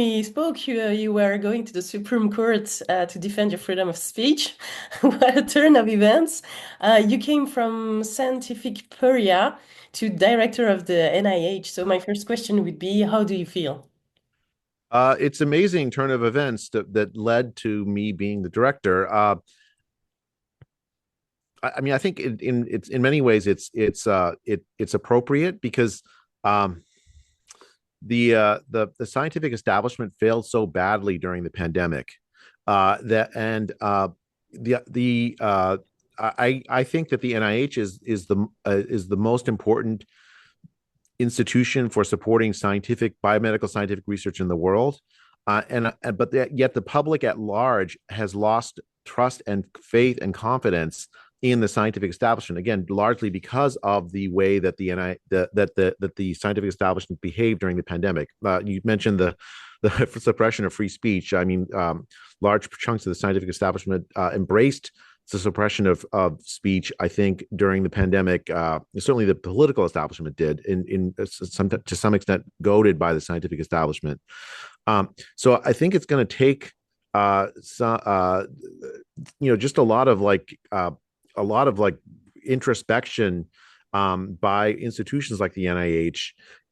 we spoke, you were going to the Supreme Court to defend your freedom of speech. What a turn of events. You came from scientific pariah to director of the NIH. So my first question would be, how do you feel? It's amazing turn of events that led to me being the director. I mean, I think in many ways it's appropriate because um, the scientific establishment failed so badly during the pandemic that and the I think that the NIH is the most important institution for supporting biomedical scientific research in the world. Yet the public at large has lost trust and faith and confidence in the scientific establishment, again, largely because of the way that the scientific establishment behaved during the pandemic. You mentioned the suppression of free speech. I mean, large chunks of the scientific establishment embraced the suppression of speech. I think during the pandemic, certainly the political establishment did, to some extent, goaded by the scientific establishment. So I think it's going to take just a lot of like introspection by institutions like the NIH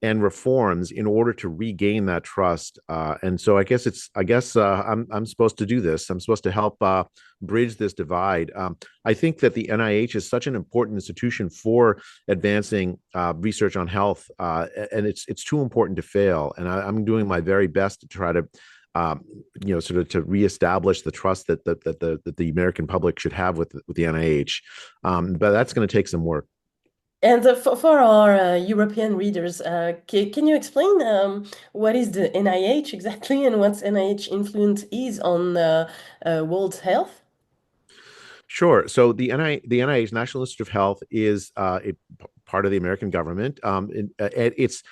and reforms in order to regain that trust. And so I'm supposed to do this. I'm supposed to help bridge this divide. I think that the NIH is such an important institution for advancing research on health, and it's too important to fail. And I'm doing my very best to try to sort of to reestablish the trust that the American public should have with the NIH. But that's going to take some work. And for our European readers, can you explain what is the NIH exactly and what NIH influence is on world health? Sure. So the NIH, National Institute of Health, is part of the American government. It's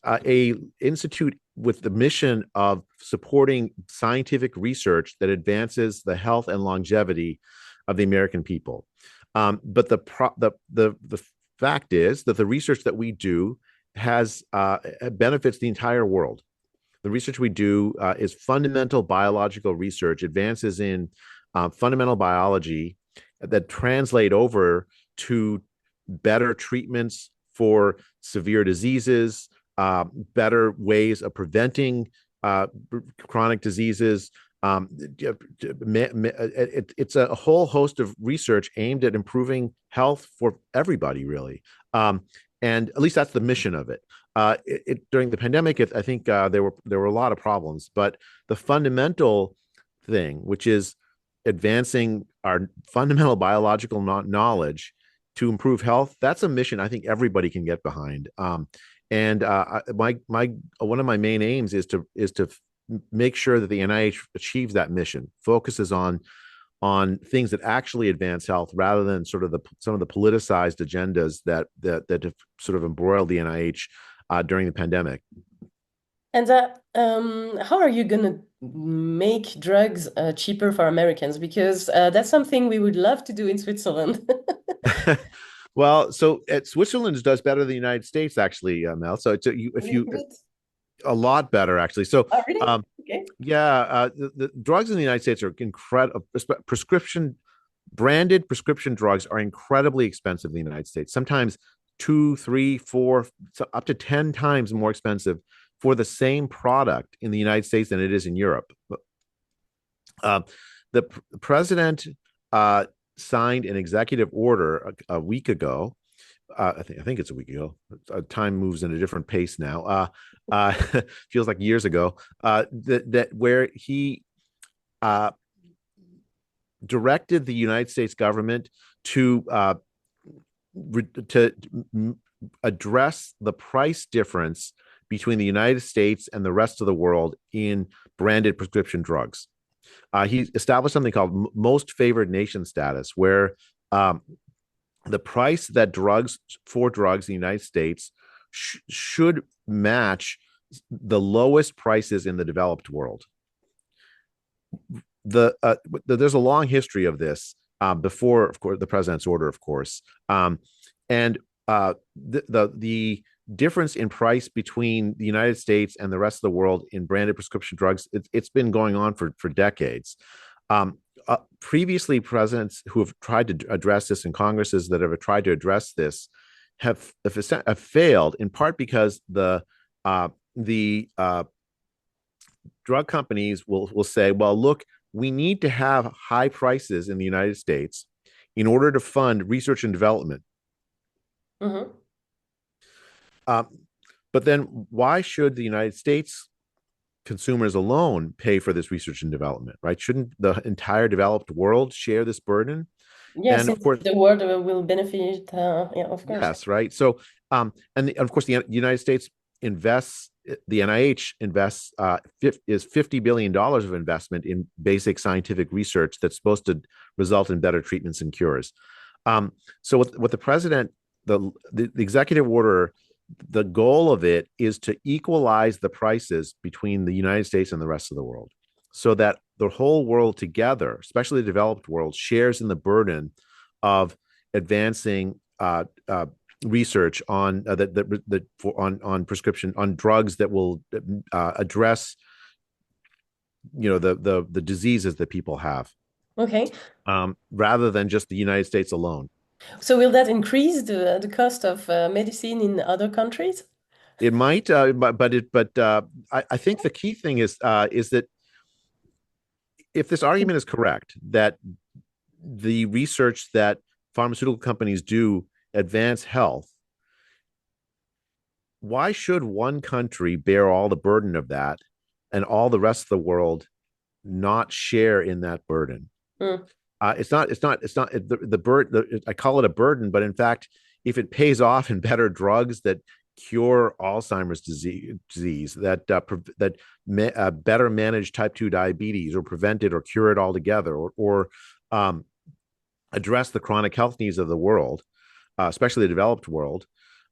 a institute with the mission of supporting scientific research that advances the health and longevity of the American people. But the fact is that the research that we do has benefits the entire world. The research we do is fundamental biological research, advances in fundamental biology that translate over to better treatments for severe diseases, better ways of preventing chronic diseases. It's a whole host of research aimed at improving health for everybody, really. And at least that's the mission of it. During the pandemic, I think there were a lot of problems, but the fundamental thing, which is advancing our fundamental biological knowledge to improve health, that's a mission I think everybody can get behind. And my one of my main aims is to make sure that the NIH achieves that mission, focuses on things that actually advance health rather than sort of some of the politicized agendas that have sort of embroiled the NIH during the pandemic. And how are you going to make drugs cheaper for Americans? Because that's something we would love to do in Switzerland. Well, so Switzerland does better than the United States, actually, Mel. So A little bit. a lot better, actually. So, Oh, really? um, Okay. yeah, the drugs in the United States are incredible. Branded prescription drugs are incredibly expensive in the United States. Sometimes two, three, four, up to 10 times more expensive for the same product in the United States than it is in Europe. Uh, the president signed an executive order a week ago. I think it's a week ago. Time moves at a different pace now. Feels like years ago. Where he uh, directed the United States government to to address the price difference between the United States and the rest of the world in branded prescription drugs. He established something called most favored nation status, where um, the price that drugs in the United States should match the lowest prices in the developed world. There's a long history of this before, of course, the president's order, of course, and the difference in price between the United States and the rest of the world in branded prescription drugs, it's been going on for decades. Previously, presidents who have tried to address this and Congresses that have tried to address this have failed, in part because the drug companies will say, well, look, we need to have high prices in the United States in order to fund research and development. Mm-hmm. Uh, but then why should the United States consumers alone pay for this research and development, right? Shouldn't the entire developed world share this burden? Yes, And of since course, the world will benefit, yeah, of course. yes, right. So, of course, the United States invests, the NIH invests, is $50 billion of investment in basic scientific research that's supposed to result in better treatments and cures. So, what the president, the executive order, the goal of it is to equalize the prices between the United States and the rest of the world, so that the whole world together, especially the developed world, shares in the burden of advancing research on on prescription, on drugs that will address the diseases that people have, Okay. rather than just the United States alone. So will that increase the cost of medicine in other countries? It might, I think the key thing is that if this argument is correct, that the research that pharmaceutical companies do advance health, why should one country bear all the burden of that and all the rest of the world not share in that burden? Mm. The burden. I call it a burden, but in fact, if it pays off in better drugs that cure Alzheimer's disease, that better manage type 2 diabetes, or prevent it or cure it altogether, or address the chronic health needs of the world, especially the developed world,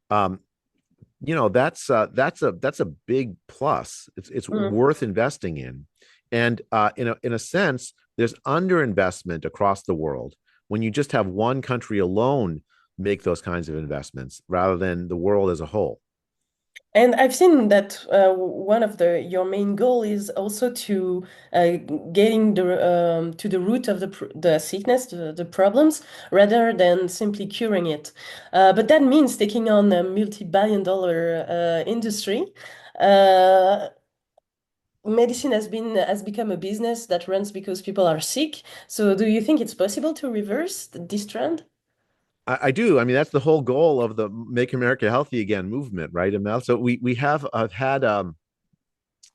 that's a big plus. It's Mm. worth investing in, and in a sense, there's underinvestment across the world when you just have one country alone make those kinds of investments rather than the world as a whole. And I've seen that one of your main goal is also to uh, getting to the root of the sickness, the problems, rather than simply curing it. But that means taking on a multi-billion-dollar industry. Uh, Medicine has become a business that runs because people are sick. So do you think it's possible to reverse this trend? I do. I mean, that's the whole goal of the "Make America Healthy Again" movement, right? And so we have had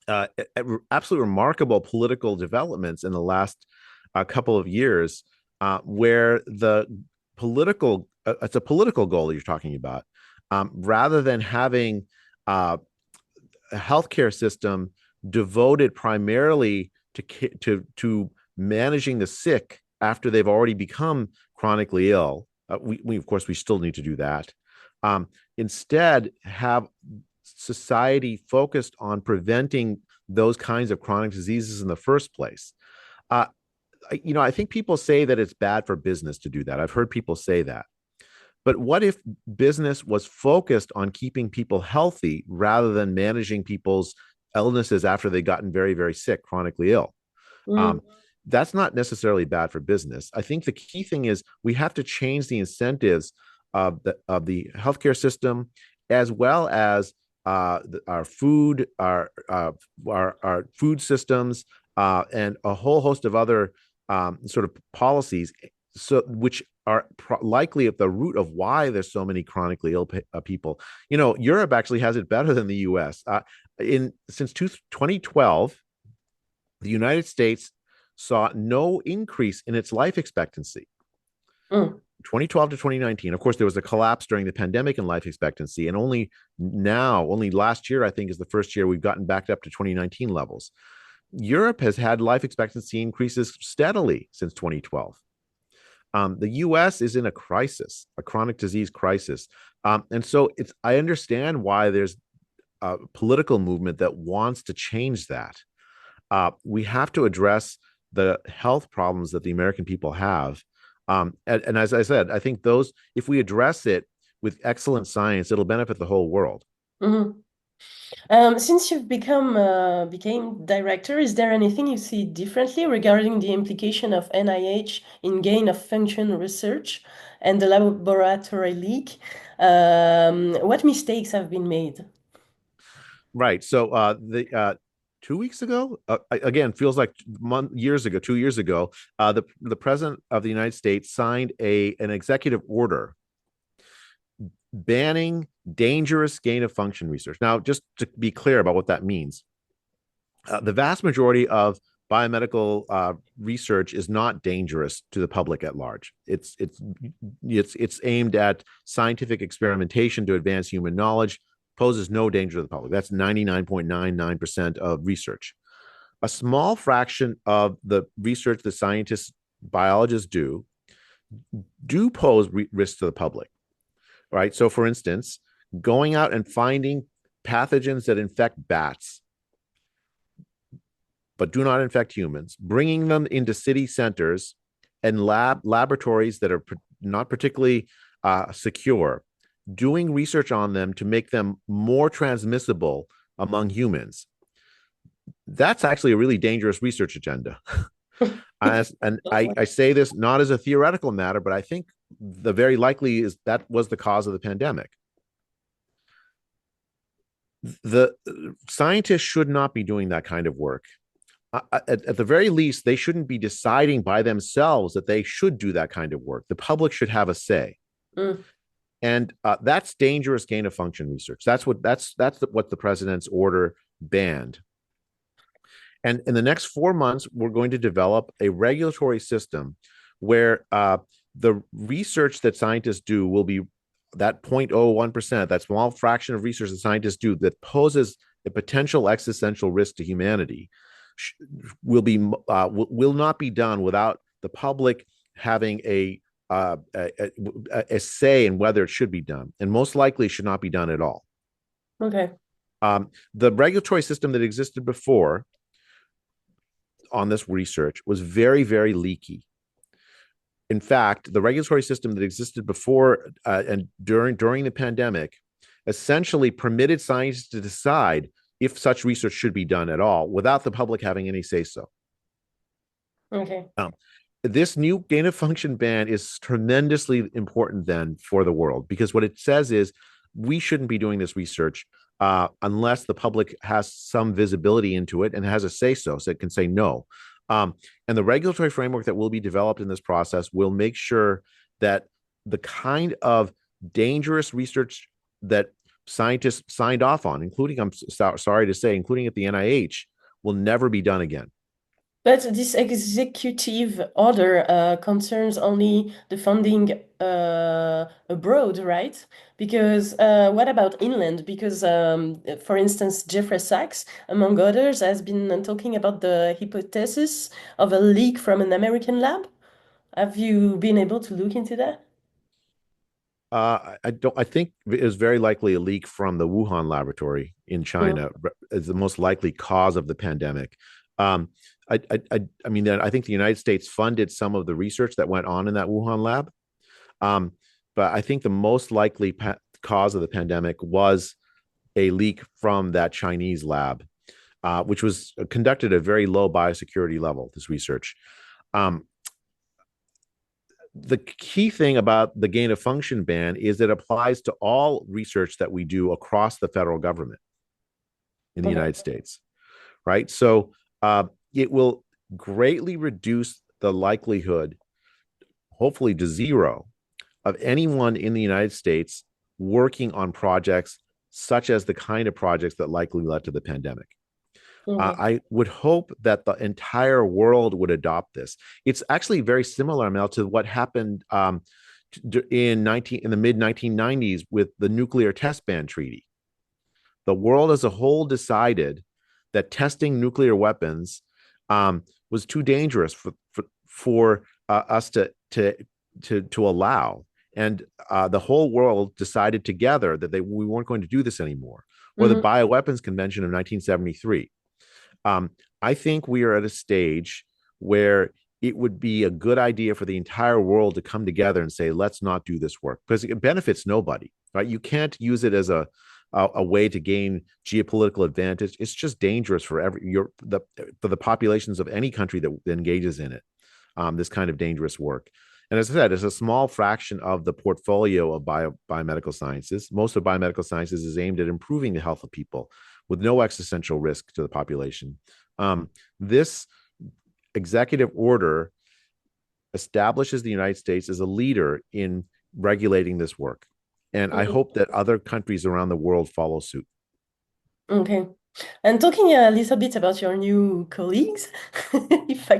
absolutely remarkable political developments in the last couple of years, where it's a political goal that you're talking about, rather than having a healthcare system devoted primarily to managing the sick after they've already become chronically ill. We of course we still need to do that. Instead, have society focused on preventing those kinds of chronic diseases in the first place. Uh, I think people say that it's bad for business to do that. I've heard people say that. But what if business was focused on keeping people healthy rather than managing people's illnesses after they've gotten very, very sick, chronically ill? Mm. Um, that's not necessarily bad for business. I think the key thing is we have to change the incentives of the healthcare system, as well as our food, our food systems, and a whole host of other sort of policies, so which are likely at the root of why there's so many chronically ill people. Europe actually has it better than the U.S. Since 2012, the United States saw no increase in its life expectancy. Mm. 2012 to 2019. Of course, there was a collapse during the pandemic in life expectancy, and only last year, I think, is the first year we've gotten back up to 2019 levels. Europe has had life expectancy increases steadily since 2012. The U.S. is in a crisis, a chronic disease crisis, and so I understand why there's a political movement that wants to change that. We have to address the health problems that the American people have. And as I said, I think if we address it with excellent science, it'll benefit the whole world. Mhm. Since you've became director, is there anything you see differently regarding the implication of NIH in gain of function research and the laboratory leak? What mistakes have been made? Right. So the 2 weeks ago, again, feels like years ago, 2 years ago, the president of the United States signed a an executive order banning dangerous gain of function research. Now, just to be clear about what that means, the vast majority of biomedical research is not dangerous to the public at large. It's aimed at scientific experimentation to advance human knowledge, poses no danger to the public. That's 99.99% of research. A small fraction of the research that scientists, biologists do pose risks to the public, right? So, for instance, going out and finding pathogens that infect bats but do not infect humans, bringing them into city centers and laboratories that are not particularly secure, doing research on them to make them more transmissible among humans. That's actually a really dangerous research agenda. And I say this not as a theoretical matter, but I think the very likely is that was the cause of the pandemic. The scientists should not be doing that kind of work. At the very least, they shouldn't be deciding by themselves that they should do that kind of work. The public should have a say, Mm, and that's dangerous gain of function research. What the president's order banned. And in the next 4 months, we're going to develop a regulatory system where the research that scientists do will be that 0.01%, that small fraction of research that scientists do that poses a potential existential risk to humanity will not be done without the public having a say in whether it should be done, and most likely should not be done at all. okay. The regulatory system that existed before on this research was very, very leaky. In fact, the regulatory system that existed before and during the pandemic essentially permitted scientists to decide if such research should be done at all without the public having any say so. Okay. This new gain of function ban is tremendously important then for the world, because what it says is we shouldn't be doing this research unless the public has some visibility into it and has a say so it can say no. And the regulatory framework that will be developed in this process will make sure that the kind of dangerous research that scientists signed off on, including, I'm sorry to say, including at the NIH, will never be done again. But this executive order concerns only the funding abroad, right? Because what about inland? Because, for instance, Jeffrey Sachs, among others, has been talking about the hypothesis of a leak from an American lab. Have you been able to look into that? I don't. I think it is very likely a leak from the Wuhan laboratory in Mm. China is the most likely cause of the pandemic. Um, I mean, I think the United States funded some of the research that went on in that Wuhan lab, um, but I think the most likely cause of the pandemic was a leak from that Chinese lab, which was conducted at a very low biosecurity level. This research. Um, the key thing about the gain of function ban is it applies to all research that we do across the federal government in the Okay. United States, right? So it will greatly reduce the likelihood, hopefully to zero, of anyone in the United States working on projects such as the kind of projects that likely led to the pandemic. Okay. I would hope that the entire world would adopt this. It's actually very similar, Mel, to what happened in the mid 1990s with the nuclear test ban treaty. The world as a whole decided that testing nuclear weapons was too dangerous for us to allow, and the whole world decided together that we weren't going to do this anymore. Or the Mhm. Bioweapons Convention of 1973. I think we are at a stage where it would be a good idea for the entire world to come together and say, let's not do this work because it benefits nobody, right? You can't use it as a way to gain geopolitical advantage. It's just dangerous for for the populations of any country that engages in it. This kind of dangerous work. And as I said, it's a small fraction of the portfolio of biomedical sciences. Most of biomedical sciences is aimed at improving the health of people with no existential risk to the population. This executive order establishes the United States as a leader in regulating this work. And I hope that other countries around the world follow suit. Okay. And talking a little bit about your new colleagues, if I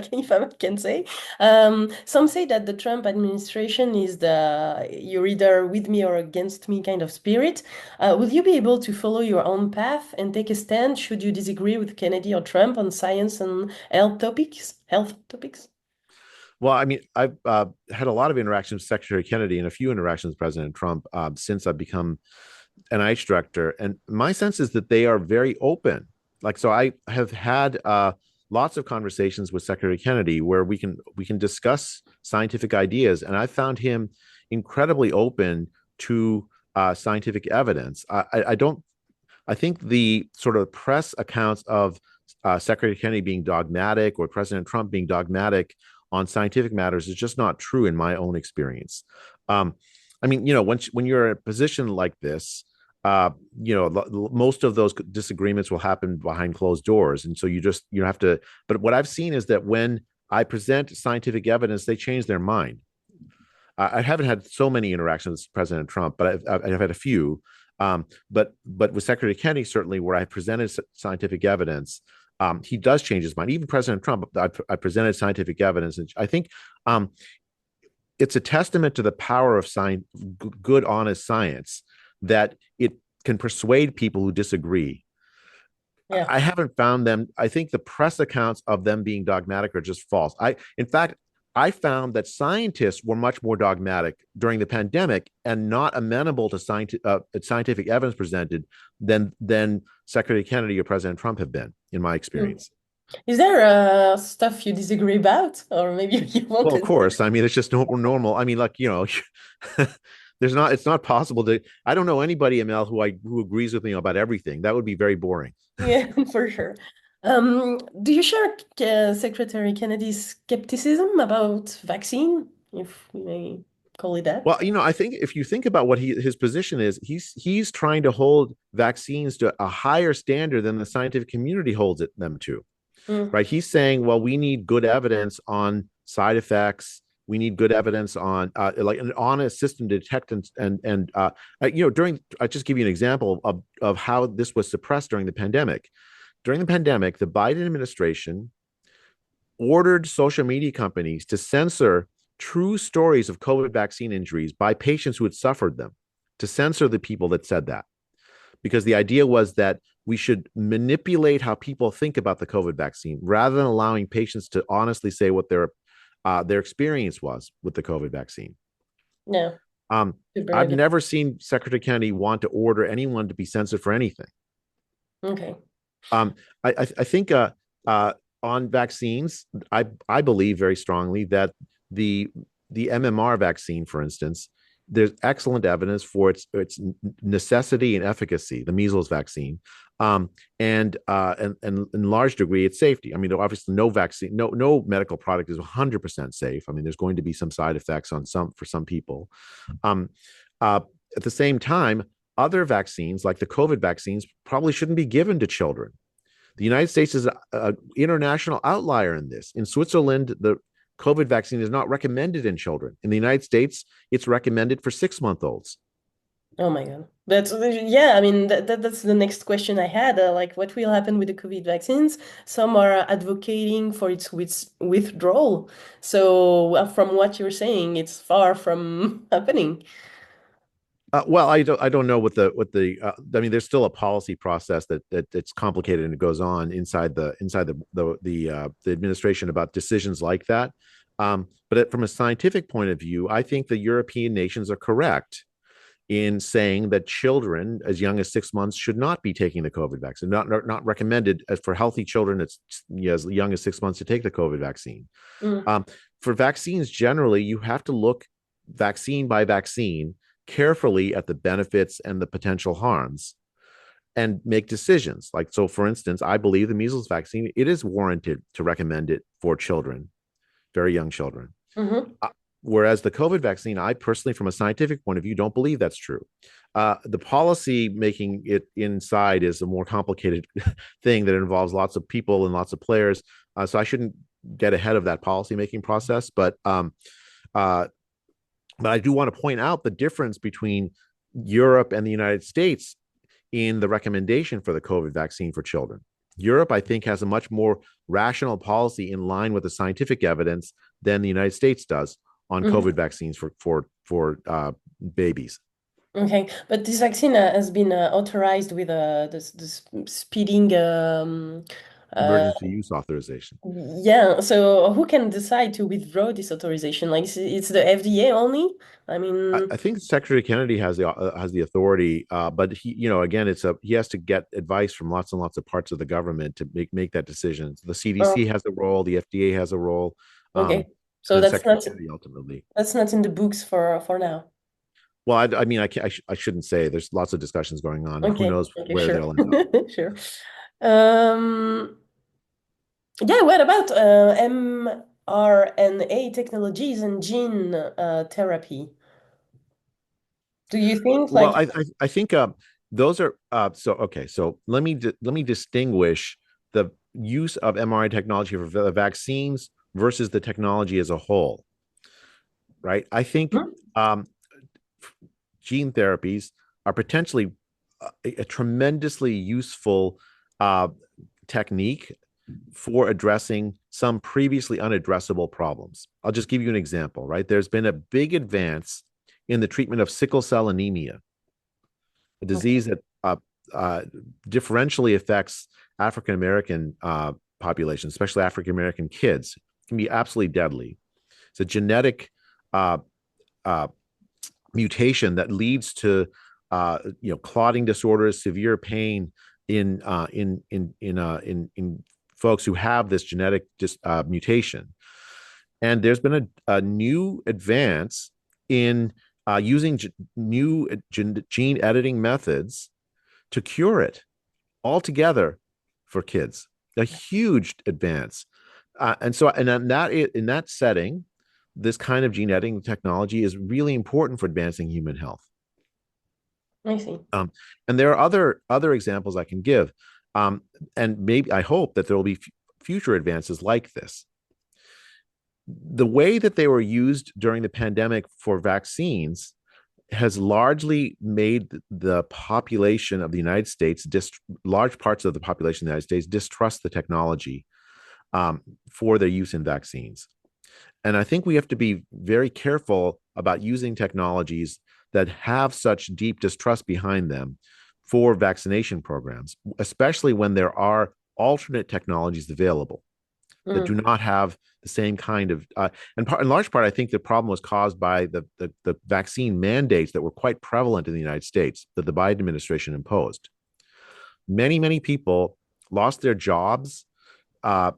can say, some say that the Trump administration is you're either with me or against me kind of spirit. Will you be able to follow your own path and take a stand should you disagree with Kennedy or Trump on science and health topics? Health topics? Well, I mean, I've had a lot of interactions with Secretary Kennedy and a few interactions with President Trump since I've become NIH director, and my sense is that they are very open. Like, so I have had lots of conversations with Secretary Kennedy where we can discuss scientific ideas, and I found him incredibly open to scientific evidence. I don't. I think the sort of press accounts of Secretary Kennedy being dogmatic or President Trump being dogmatic on scientific matters is just not true in my own experience. I mean, when you're in a position like this, most of those disagreements will happen behind closed doors, and so you have to. But what I've seen is that when I present scientific evidence, they change their mind. I haven't had so many interactions with President Trump, but I've had a few. But with Secretary Kennedy, certainly, where I presented scientific evidence, he does change his mind. Even President Trump, I presented scientific evidence, and I think it's a testament to the power of science, good, honest science, that it can persuade people who disagree. Yeah. I haven't found them. I think the press accounts of them being dogmatic are just false. In fact, I found that scientists were much more dogmatic during the pandemic and not amenable to scientific evidence presented than Secretary Kennedy or President Trump have been, in my experience. Is there stuff you disagree about, or maybe you won't? Well, of course. I mean, it's just normal. I mean, like, it's not possible to. I don't know anybody, Amel, who agrees with me about everything. That would be very boring. Yeah, for sure. Do you share Secretary Kennedy's skepticism about vaccine, if we may call it that? Well, I think if you think about what his position is, he's trying to hold vaccines to a higher standard than the scientific community holds them to. Right? He's saying, well, we need good evidence on side effects. We need good evidence on like an honest system to detect during. I'll just give you an example of how this was suppressed during the pandemic. During the pandemic, the Biden administration ordered social media companies to censor true stories of COVID vaccine injuries by patients who had suffered them, to censor the people that said that. Because the idea was that we should manipulate how people think about the COVID vaccine rather than allowing patients to honestly say what their experience was with the COVID vaccine. No. I've never seen Secretary Kennedy want to order anyone to be censored for anything. Okay. I think on vaccines, I believe very strongly that the MMR vaccine, for instance, there's excellent evidence for its necessity and efficacy, the measles vaccine, and in large degree its safety. I mean, obviously, no medical product is 100% safe. I mean, there's going to be some side effects for some people. At the same time, other vaccines like the COVID vaccines probably shouldn't be given to children. The United States is an international outlier in this. In Switzerland, the COVID vaccine is not recommended in children. In the United States, it's recommended for 6-month-olds. Oh my God. Yeah, I mean, that's the next question I had. Like, what will happen with the COVID vaccines? Some are advocating for its withdrawal. So, from what you're saying, it's far from happening. Well, I don't know what the I mean, there's still a policy process that's complicated and it goes on inside the administration about decisions like that. But from a scientific point of view, I think the European nations are correct in saying that children as young as 6 months should not be taking the COVID vaccine. Not recommended for healthy children as young as 6 months to take the COVID vaccine. For vaccines generally, you have to look vaccine by vaccine carefully at the benefits and the potential harms. and make decisions. Like, so for instance, I believe the measles vaccine, it is warranted to recommend it for children, very young children. Mm-hmm. Whereas the COVID vaccine, I personally, from a scientific point of view, don't believe that's true. The policy making it inside is a more complicated thing that involves lots of people and lots of players. So I shouldn't get ahead of that policy making process. Uh, but I do want to point out the difference between Europe and the United States in the recommendation for the COVID vaccine for children. Europe, I think, has a much more rational policy in line with the scientific evidence than the United States does on Mm-hmm. COVID vaccines for babies. Okay, but this vaccine has been authorized with this speeding. Uh, Emergency use authorization. yeah, so who can decide to withdraw this authorization? Like, it's the FDA only? I mean, I think Secretary Kennedy has the authority, but again, he has to get advice from lots and lots of parts of the government to make that decision. So the CDC oh, has a role, the FDA has a role, okay. and So then Secretary Kennedy ultimately. that's not in the books for now. Well, I mean, I shouldn't say. There's lots of discussions going on, and who Okay, knows okay, where sure. they'll end up. Sure. Um, yeah, what about mRNA technologies and gene therapy? Do you think Well, like I think those are so okay. So let me distinguish the use of mRNA technology for the vaccines versus the technology as a whole, right? I think hmm? um, gene therapies are potentially a tremendously useful uh, technique for addressing some previously unaddressable problems. I'll just give you an example, right? There's been a big advance in the treatment of sickle cell anemia, a Okay. disease that uh, differentially affects African American populations, especially African American kids. It can be absolutely deadly. It's a genetic uh, uh, mutation that leads to clotting disorders, severe pain in folks who have this genetic mutation. And there's been a new advance in using new gene editing methods to cure it altogether for kids. A huge advance, and in that setting, this kind of gene editing technology is really important for advancing human health. I see. Um, and there are other examples I can give, and maybe I hope that there will be future advances like this. The way that they were used during the pandemic for vaccines has largely made the population of the United States, large parts of the population of the United States, distrust the technology for their use in vaccines. And I think we have to be very careful about using technologies that have such deep distrust behind them for vaccination programs, especially when there are alternate technologies available that do Mm, not have the same kind of in large part, I think the problem was caused by the vaccine mandates that were quite prevalent in the United States that the Biden administration imposed. Many people lost their jobs uh,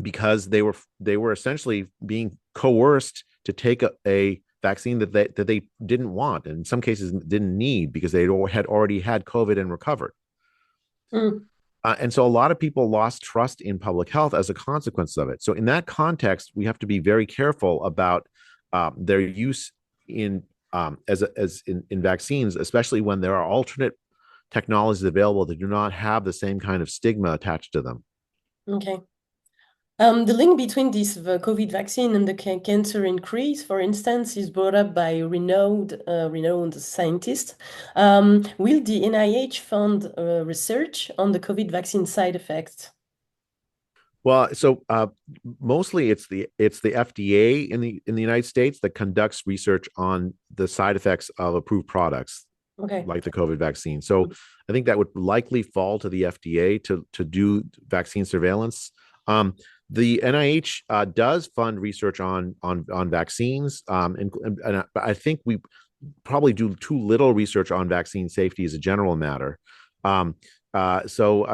because they were essentially being coerced to take a vaccine that they didn't want, and in some cases didn't need because they had already had COVID and recovered. mm. And so a lot of people lost trust in public health as a consequence of it. So in that context, we have to be very careful about their use as in vaccines, especially when there are alternate technologies available that do not have the same kind of stigma attached to them. Okay. The link between the COVID vaccine and the cancer increase, for instance, is brought up by renowned scientists. Will the NIH fund research on the COVID vaccine side effects? Well, so mostly it's the FDA in the United States that conducts research on the side effects of approved products Okay. like the COVID vaccine. So I think that would likely fall to the FDA to do vaccine surveillance. The NIH does fund research on vaccines, and I think we probably do too little research on vaccine safety as a general matter. Um, so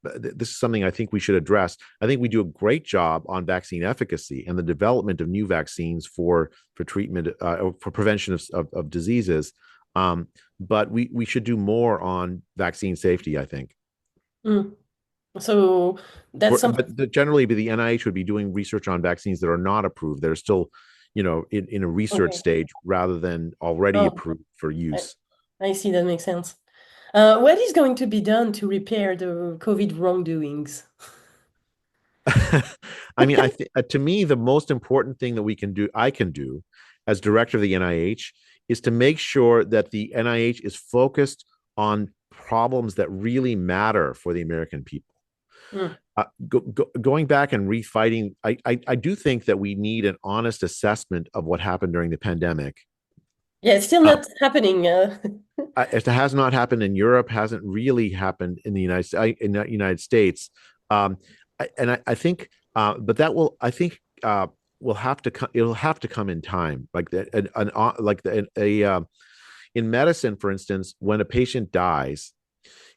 this is something I think we should address. I think we do a great job on vaccine efficacy and the development of new vaccines for treatment for prevention of diseases. But we should do more on vaccine safety, I think. Mm. So that's something. But generally, the NIH would be doing research on vaccines that are not approved, that are still, in a research Okay. stage rather than already Oh, approved for I, use. I see. That makes sense. What is going to be done to repair the COVID wrongdoings? I mean, to me, the most important thing that I can do as director of the NIH is to make sure that the NIH is focused on problems that really matter for the American people. Mm. Going back and refighting, I do think that we need an honest assessment of what happened during the pandemic. Yeah, it's still Uh, not happening. it has not happened in Europe, hasn't really happened in the United States, um, I think, but that will, I think, will have to come. It'll have to come in time, like that, like in medicine, for instance, when a patient dies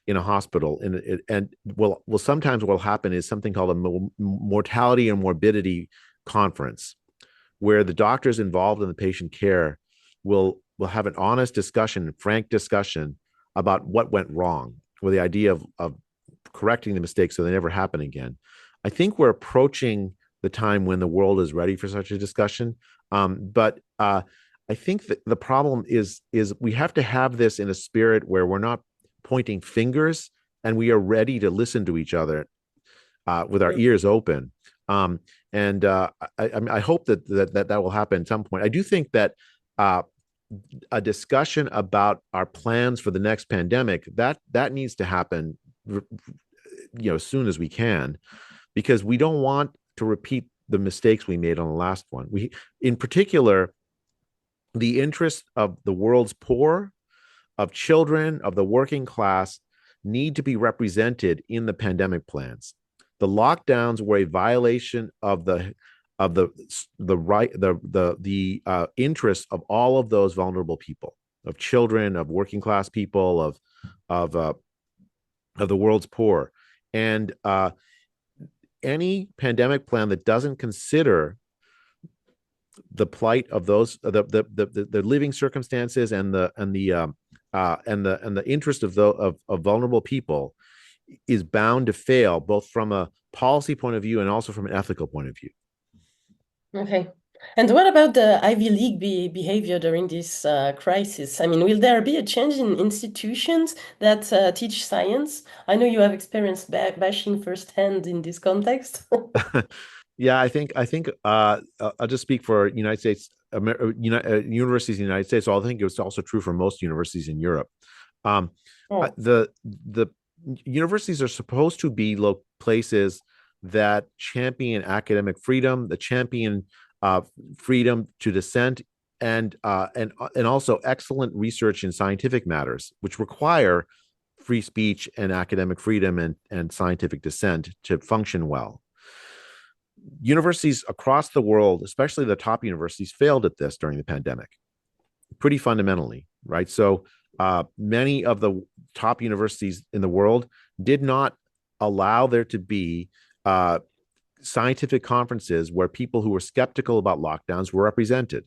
in a hospital, and well, sometimes what will happen is something called a mortality and morbidity conference, where the doctors involved in the patient care will have an honest discussion, frank discussion about what went wrong, with the idea of correcting the mistakes so they never happen again. I think we're approaching the time when the world is ready for such a discussion. But I think that the problem is we have to have this in a spirit where we're not pointing fingers, and we are ready to listen to each other with our ears open. Um, and I hope that will happen at some point. I do think that uh, a discussion about our plans for the next pandemic, that needs to happen, as soon as we can, because we don't want to repeat the mistakes we made on the last one. In particular, the interests of the world's poor, of children, of the working class, need to be represented in the pandemic plans. The lockdowns were a violation of the interests of all of those vulnerable people, of children, of working class people, of uh, of the world's poor, and any pandemic plan that doesn't consider the plight of those, the living circumstances, and the interest of vulnerable people, is bound to fail, both from a policy point of view and also from an ethical point of view. Okay. And what about the Ivy League behavior during this crisis? I mean, will there be a change in institutions that teach science? I know you have experience bashing firsthand in this context. Yeah, I think I'll just speak for United States, universities in the United States. So I think it's also true for most universities in Europe. Um, Oh, the universities are supposed to be places that champion academic freedom, that champion uh, freedom to dissent, and also excellent research in scientific matters, which require free speech and academic freedom and scientific dissent to function well. Universities across the world, especially the top universities, failed at this during the pandemic, pretty fundamentally, right? So many of the top universities in the world did not allow there to be scientific conferences where people who were skeptical about lockdowns were represented.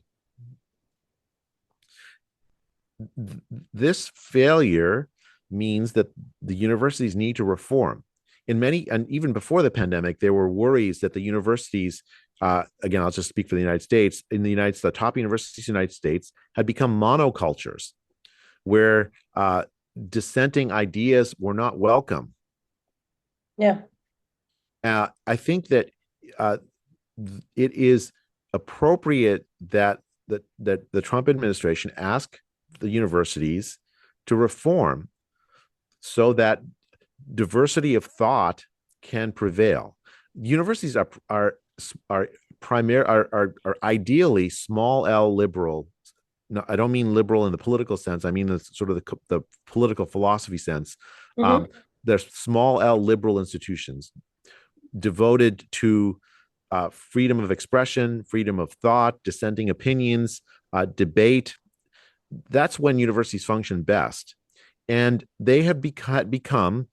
This failure means that the universities need to reform. And even before the pandemic, there were worries that the universities, again, I'll just speak for the United States, the top universities in the United States had become monocultures, where dissenting ideas were not welcome. yeah. I think that uh, it is appropriate that the Trump administration ask the universities to reform so that diversity of thought can prevail. Universities are ideally small L liberal. No, I don't mean liberal in the political sense. I mean the sort of the political philosophy sense. Hmm. Um, they're small L liberal institutions devoted to freedom of expression, freedom of thought, dissenting opinions, debate. That's when universities function best. And they have become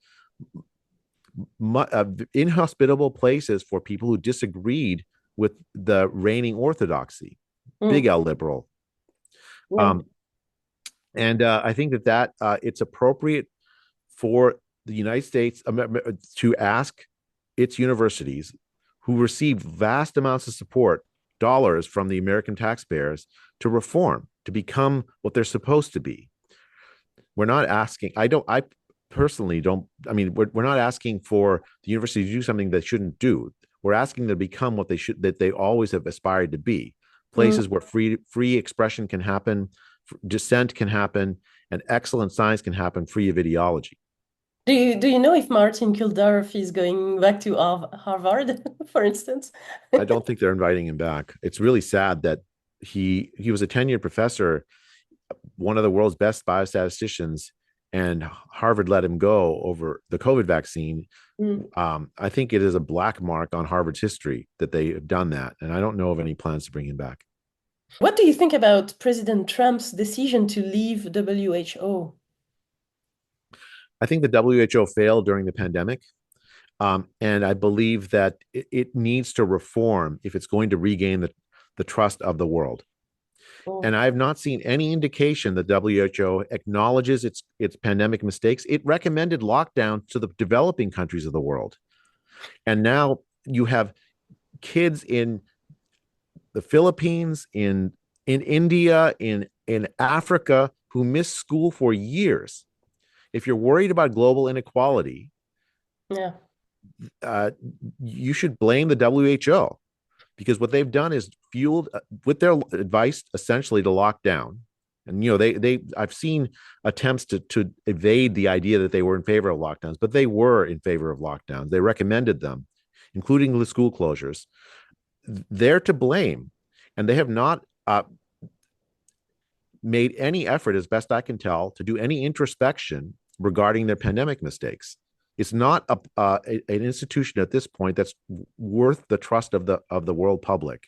inhospitable places for people who disagreed with the reigning orthodoxy, big Mm. L liberal. Yeah. Um, And I think that it's appropriate for the United States to ask its universities, who receive vast amounts of support, dollars from the American taxpayers, to reform, to become what they're supposed to be. We're not asking, I personally don't, I mean, we're not asking for the university to do something they shouldn't do. We're asking them to become what they should, that they always have aspired to be, Mm. places where free expression can happen, dissent can happen, and excellent science can happen free of ideology. Do you know if Martin Kulldorff is going back to Harvard, for instance? I don't think they're inviting him back. It's really sad that he was a tenured professor, one of the world's best biostatisticians, and Harvard let him go over the COVID vaccine. Mm. I think it is a black mark on Harvard's history that they have done that, and I don't know of any plans to bring him back. What do you think about President Trump's decision to leave WHO? I think the WHO failed during the pandemic, and I believe that it needs to reform if it's going to regain the trust of the world. Mm. And I have not seen any indication that WHO acknowledges its pandemic mistakes. It recommended lockdown to the developing countries of the world, and now you have kids in the Philippines, in India, in Africa who miss school for years. If you're worried about global inequality, Yeah. uh, you should blame the WHO, because what they've done is fueled with their advice essentially to lock down. And they I've seen attempts to evade the idea that they were in favor of lockdowns, but they were in favor of lockdowns. They recommended them, including the school closures. They're to blame, and they have not made any effort, as best I can tell, to do any introspection regarding their pandemic mistakes. It's not an institution at this point that's worth the trust of the world public.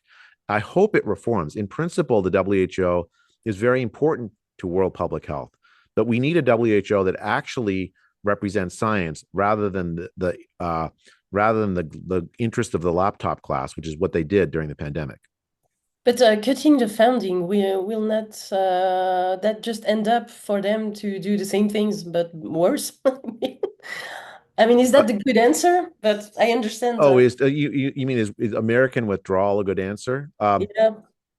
I hope it reforms. In principle, the WHO is very important to world public health, but we need a WHO that actually represents science rather than the interest of the laptop class, which is what they did during the pandemic. But cutting the funding will not that just end up for them to do the same things but worse? I mean, is Uh, that the good answer? But I understand. oh, is you mean is American withdrawal a good answer? Yeah.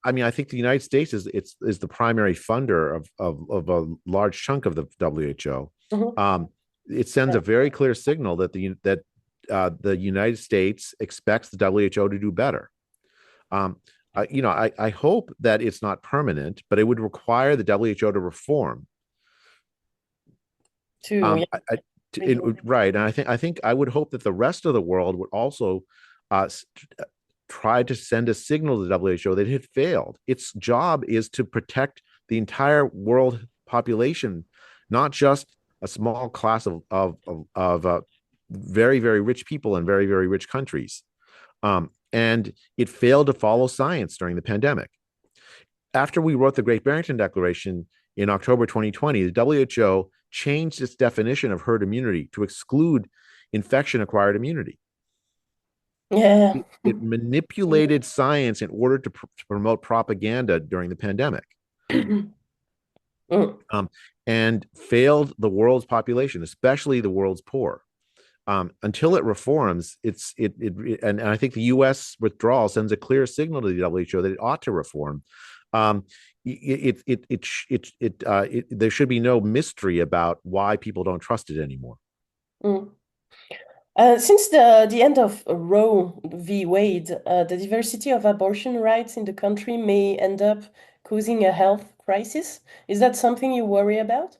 I mean, I think the United States is the primary funder of a large chunk of the WHO. Mhm. It sends Yeah. a very clear signal that the United States expects the WHO to do better. Um, I hope that it's not permanent, but it would require the WHO to reform. To Um, yeah, right, and I think I would hope that the rest of the world would also uh, try to send a signal to the WHO that it had failed. Its job is to protect the entire world population, not just a small class of very very rich people in very very rich countries. And it failed to follow science during the pandemic. After we wrote the Great Barrington Declaration in October 2020, the WHO changed its definition of herd immunity to exclude infection acquired immunity. yeah. It manipulated science in order to promote propaganda during the pandemic, Mm. um, and failed the world's population, especially the world's poor. Until it reforms, and I think the U.S. withdrawal sends a clear signal to the WHO that it ought to reform. Um, there should be no mystery about why people don't trust it anymore. Mm. Since the end of Roe v. Wade, the diversity of abortion rights in the country may end up causing a health crisis. Is that something you worry about?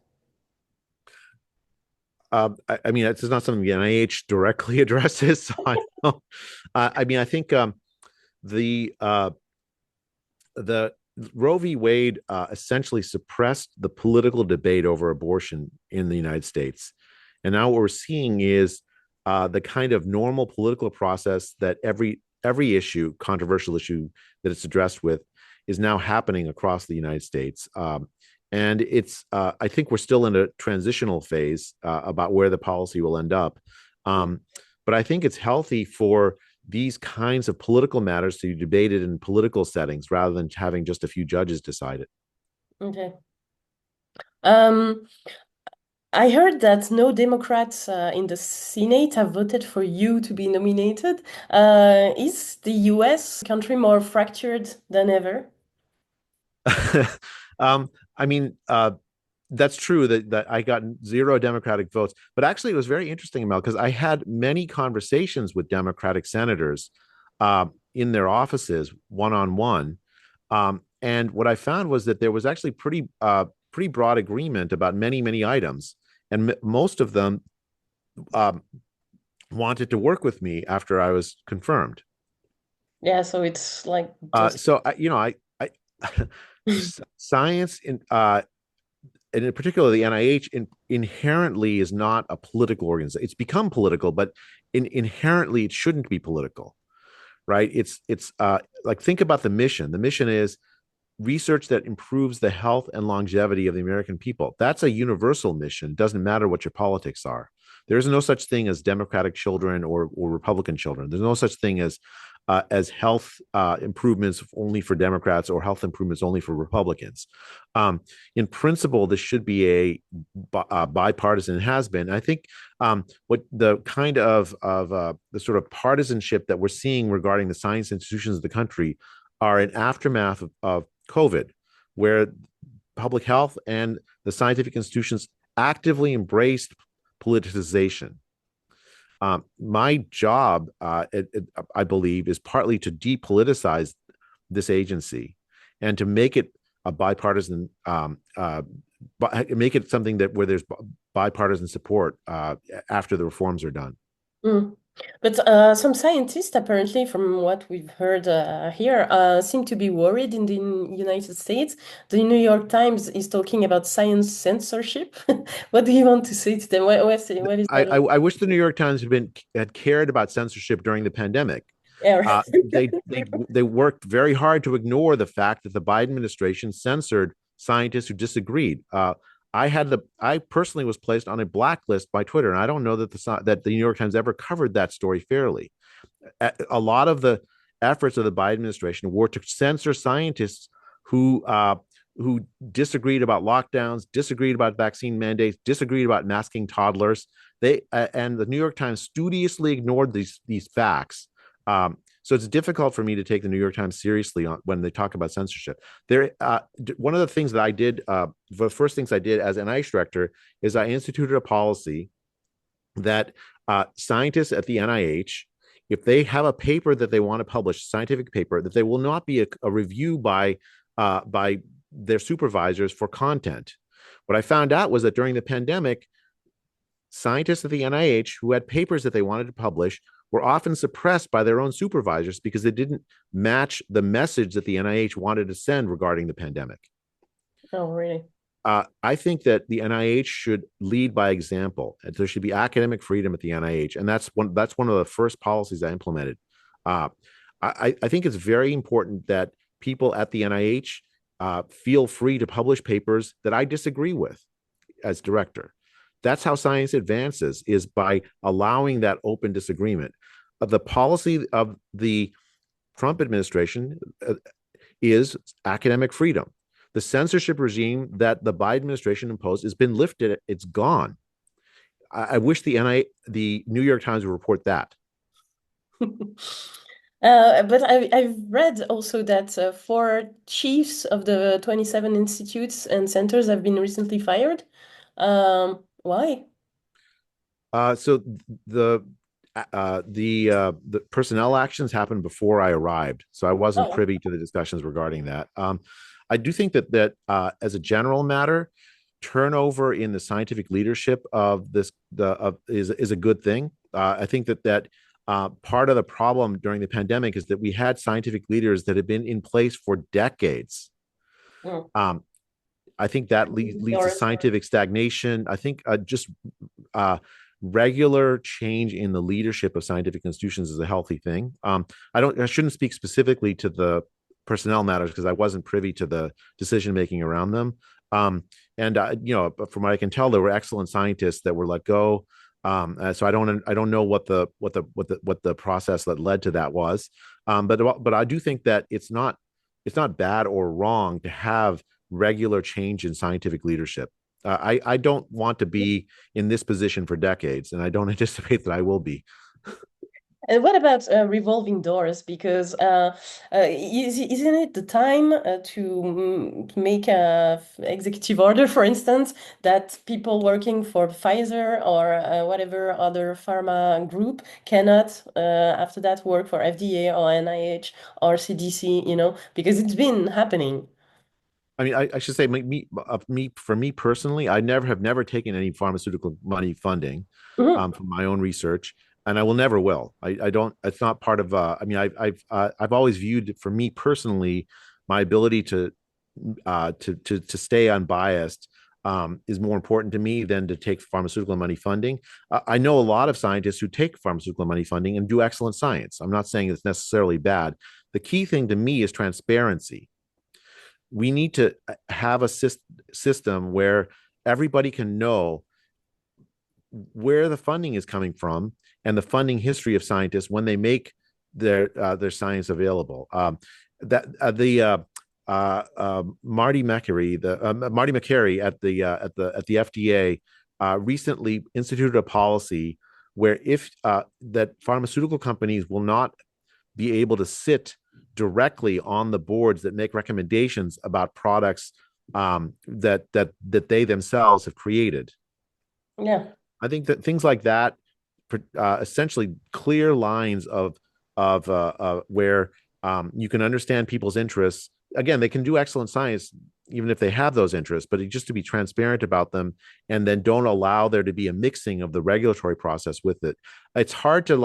I mean, it's not something the NIH directly addresses. So I don't know. I mean, I think the the Roe v. Wade essentially suppressed the political debate over abortion in the United States, and now what we're seeing is the kind of normal political process that every issue, controversial issue that it's addressed with, is now happening across the United States. And it's I think we're still in a transitional phase about where the policy will end up. Um, but I think it's healthy for these kinds of political matters to be debated in political settings rather than having just a few judges decide it. Okay. Um, I heard that no Democrats in the Senate have voted for you to be nominated. Is the US country more fractured than ever? I mean, that's true that I got zero Democratic votes, but actually it was very interesting, Mel, because I had many conversations with Democratic senators in their offices, one on one, and what I found was that there was actually pretty broad agreement about many items, and most of them um, wanted to work with me after I was confirmed. Yeah, so it's like just So I science and in particular the NIH inherently is not a political organization. It's become political, but inherently it shouldn't be political, right? It's like, think about the mission. The mission is research that improves the health and longevity of the American people. That's a universal mission. It doesn't matter what your politics are. There's no such thing as Democratic children or Republican children. There's no such thing as health improvements only for Democrats or health improvements only for Republicans. In principle, this should be a bipartisan. It has been. I think what the kind of the sort of partisanship that we're seeing regarding the science institutions of the country are an aftermath of COVID, where public health and the scientific institutions actively embraced politicization. My job, I believe, is partly to depoliticize this agency and to make it a bipartisan, make it something that where there's bipartisan support after the reforms are done. Mm. But some scientists, apparently, from what we've heard here, seem to be worried in the United States. The New York Times is talking about science censorship. What do you want to say to them? What is that? I wish the New York Times had cared about censorship during the pandemic. Yeah, right. They worked very hard to ignore the fact that the Biden administration censored scientists who disagreed. I personally was placed on a blacklist by Twitter, and I don't know that the New York Times ever covered that story fairly. A lot of the efforts of the Biden administration were to censor scientists who who disagreed about lockdowns, disagreed about vaccine mandates, disagreed about masking toddlers. They and the New York Times studiously ignored these facts. So it's difficult for me to take the New York Times seriously when they talk about censorship. One of the things that I did, the first things I did as NIH director, is I instituted a policy that scientists at the NIH, if they have a paper that they want to publish, a scientific paper, that they will not be a review by their supervisors for content. What I found out was that during the pandemic, scientists at the NIH who had papers that they wanted to publish were often suppressed by their own supervisors because they didn't match the message that the NIH wanted to send regarding the pandemic. Oh, really? I think that the NIH should lead by example. There should be academic freedom at the NIH, and that's one of the first policies I implemented. Uh, I think it's very important that people at the NIH feel free to publish papers that I disagree with as director. That's how science advances, is by allowing that open disagreement. The policy of the Trump administration is academic freedom. The censorship regime that the Biden administration imposed has been lifted. It's gone. I wish the New York Times would report that. But I've read also that four chiefs of the 27 institutes and centers have been recently fired. Why? So the personnel actions happened before I arrived, so I wasn't Oh, privy to the discussions regarding that. I do think that as a general matter, turnover in the scientific leadership of is a good thing. I think that part of the problem during the pandemic is that we had scientific leaders that had been in place for decades. mm. Um, I think that leads to Doris. scientific stagnation. I think just uh, regular change in the leadership of scientific institutions is a healthy thing. I shouldn't speak specifically to the personnel matters because I wasn't privy to the decision making around them. And from what I can tell, there were excellent scientists that were let go. So I don't know what the process that led to that was. But I do think that it's not bad or wrong to have regular change in scientific leadership. I don't want to be in this position for decades, and I don't anticipate that I will be. And what about revolving doors? Because isn't it the time to make a executive order, for instance, that people working for Pfizer or whatever other pharma group cannot, after that, work for FDA or NIH or CDC, because it's been happening. I mean, I should say, for me personally, I never taken any pharmaceutical money funding Mhm. from my own research, and I will never will. I don't. It's not part of. I mean, I've always viewed, for me personally, my ability to stay unbiased is more important to me than to take pharmaceutical money funding. I know a lot of scientists who take pharmaceutical money funding and do excellent science. I'm not saying it's necessarily bad. The key thing to me is transparency. We need to have a system where everybody can know where the funding is coming from and the funding history of scientists when they make their science available. That the Marty McCary, Marty McCary at the FDA recently instituted a policy where if that pharmaceutical companies will not be able to sit directly on the boards that make recommendations about products that they themselves have created. Yeah. I think that things like that, essentially clear lines of where you can understand people's interests. Again, they can do excellent science even if they have those interests, but just to be transparent about them, and then don't allow there to be a mixing of the regulatory process with it. It's hard to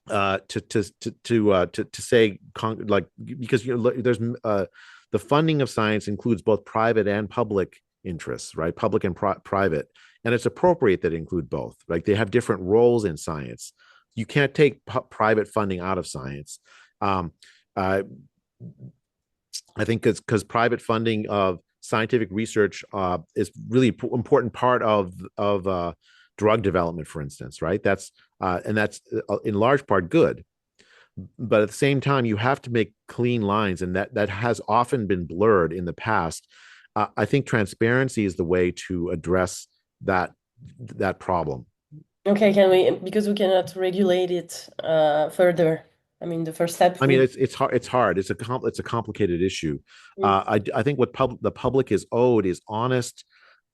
to say like, because there's the funding of science includes both private and public interests, right? Public and private, and it's appropriate that include both. Like, they have different roles in science. You can't take private funding out of science. um, uh, I think it's because private funding of scientific research is really important part of drug development, for instance, right? That's in large part good, but at the same time, you have to make clean lines, and that has often been blurred in the past. I think transparency is the way to address that problem. Okay, because we cannot regulate it further. I mean, the first step I mean, would. it's hard. It's hard. It's a complicated issue. I think what the public is owed is honest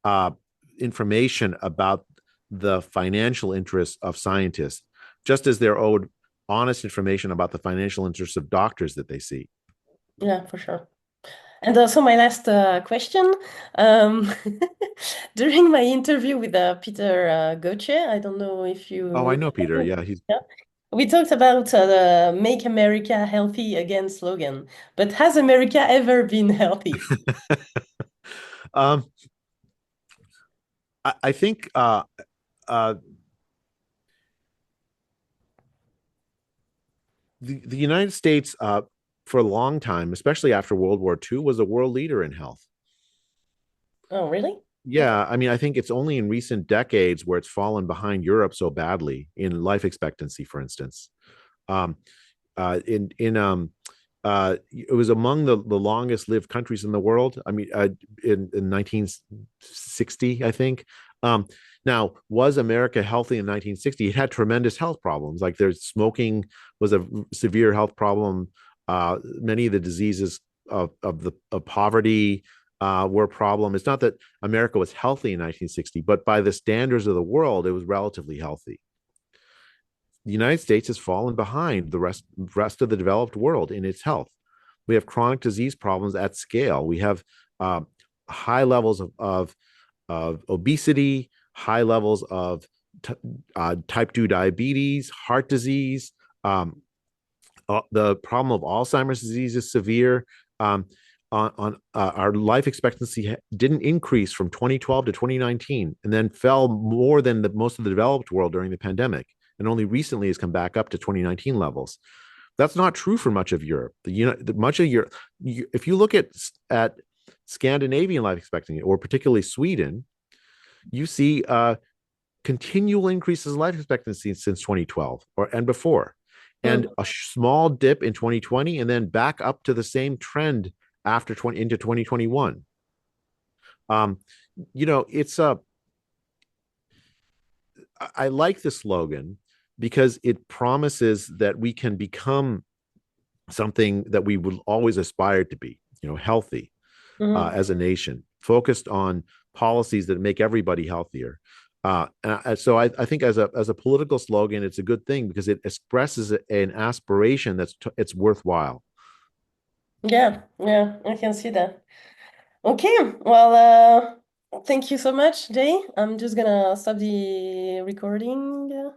uh, information about the financial interests of scientists, just as they're owed honest information about the financial interests of doctors that they see. Yeah, for sure. And also my last question. Um, during my interview with Peter Gauthier, I don't know if Oh, I you, know Peter. Yeah, he's. yeah, we talked about the Make America Healthy Again slogan, but has America ever been healthy? um, I think uh, the United States, for a long time, especially after World War II, was a world leader in health. Oh, really? Okay. Yeah, I mean, I think it's only in recent decades where it's fallen behind Europe so badly in life expectancy, for instance. Um, in It was among the longest lived countries in the world. I mean, in 1960, I think. Um, Now, was America healthy in 1960? It had tremendous health problems. Like, there's smoking was a severe health problem. Many of the diseases of poverty were a problem. It's not that America was healthy in 1960, but by the standards of the world, it was relatively healthy. The United States has fallen behind the rest of the developed world in its health. We have chronic disease problems at scale. We have uh, high levels of obesity, high levels of type 2 diabetes, heart disease. The problem of Alzheimer's disease is severe. Our life expectancy didn't increase from 2012 to 2019, and then fell more than most of the developed world during the pandemic, and only recently has come back up to 2019 levels. That's not true for much of Europe. Much of Europe, if you look at Scandinavian life expectancy, or particularly Sweden, you see continual increases in life expectancy since 2012 and before, and Mm. a small dip in 2020, and then back up to the same trend after 20 into 2021. Um, it's a I like the slogan because it promises that we can become something that we would always aspire to be, healthy Mhm. as a nation, focused on policies that make everybody healthier. So I think as a political slogan, it's a good thing because it expresses an aspiration it's worthwhile. Yeah, yeah, I can see that. Okay, well, thank you so much, Jay. I'm just gonna stop the recording.